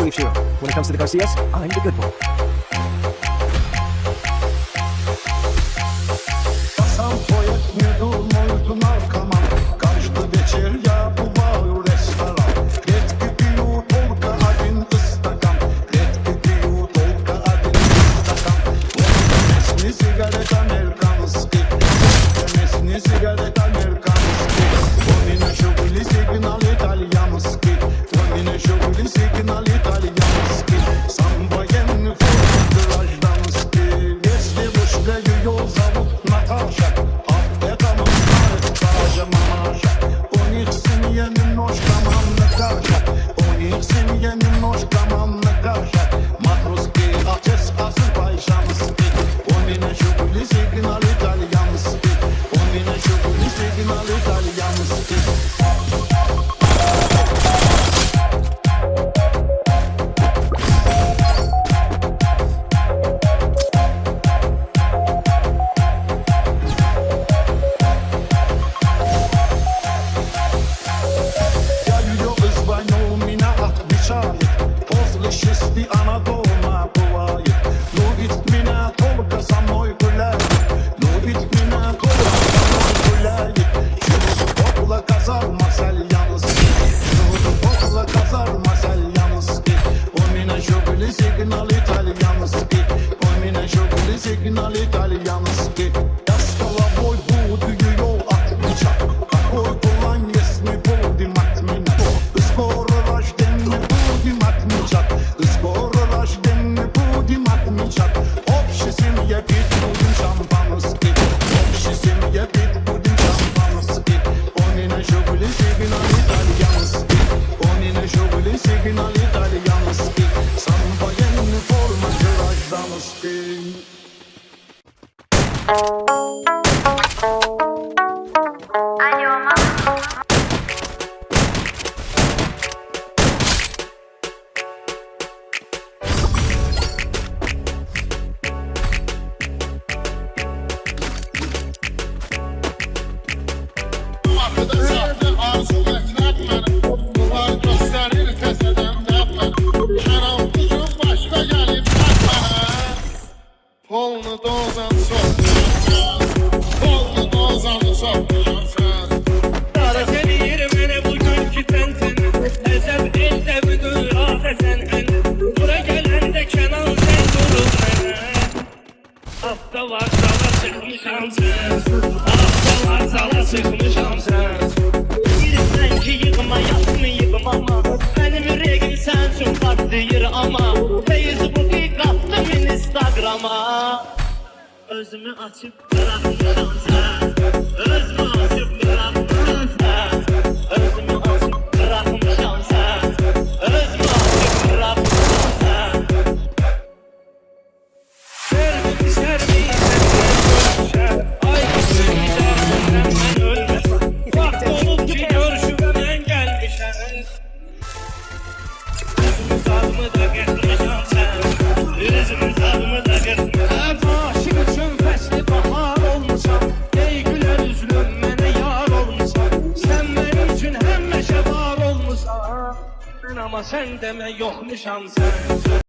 really sure. When it comes to the Garcias, I'm the good boy. Basam poetmiyordum oydum arkama. Kaçtı geçer ya bu var restoran. Retki piyu tolka adin ıstakan. Retki piyu tolka adin ıstakan. Mesni sigaret amerikanski. Mesni sigaret amerikanski. Onine şoguli signal italianski. Onine şoguli signal italianski. Samba yenni forma grajdanski. Если вышли ее зовут Наташа, а это мамаша, даже мамаша. У них в семье немножко манна каша, у них в семье немножко манна каша. Матроский отец азербайджанский, у меня шугли сигнал итальянский, у меня шугли сигнал итальянский. После шести она дома бывает. Любит меня только со мной гуляет. Любит меня только со мной гуляет. Чудо около казарма Сальянский. Чудо около казарма Сальянский. У меня шугли сигнал итальянский. У меня шугли сигнал итальянский. Я с головой буду ее отмечать. Какой план, если будем отменять? Скоро рождение будем отмечать. Скоро рождение будем отмечать. Общей семье пить будем шампанский. Общей семье пить будем шампанский. У меня шугли сигнал итальянский. У меня шугли сигнал итальянский. Сам военный форма гражданский. Alo, mama. Sahte arzu etmem bunlar gösterir keseden depmen. Şenol gücüm başka gelip etmene. Polnu dozan sokmuyorsan, polnu dozan sokmuyorsan. Dara seni yermene bugünkü sensin. Ezeb elde müdür afesen en. Bura gelende Kenan sen durur mene. Hafta var sala sıkmışam sen. Hafta var sala sıkmışam sen. Bilirsen ki yıkma yapmayayım ama benim yüreğim sensin patlayır ama Facebook'u kaptım Instagram'a. Özümü açıp bırakmışam sen. Özümü açıp bırakmışam sen. Özümü açıp bırakmışam sen. Özümü açıp bırakmışam sen. Sermi sermi sen ay kızım gidersen ben ölmem. Vakti olup ki görüşüme gelmişem. Üzümün tadımı da getirmişem sen. Üzümün tadımı da getirmişem. Aşık için fesli bahar olmuşam. Ey güler üzlüm mene yar olmuşam. Sen benim için hem meşe var olmuşam. Ama sen deme yokmuşam sen.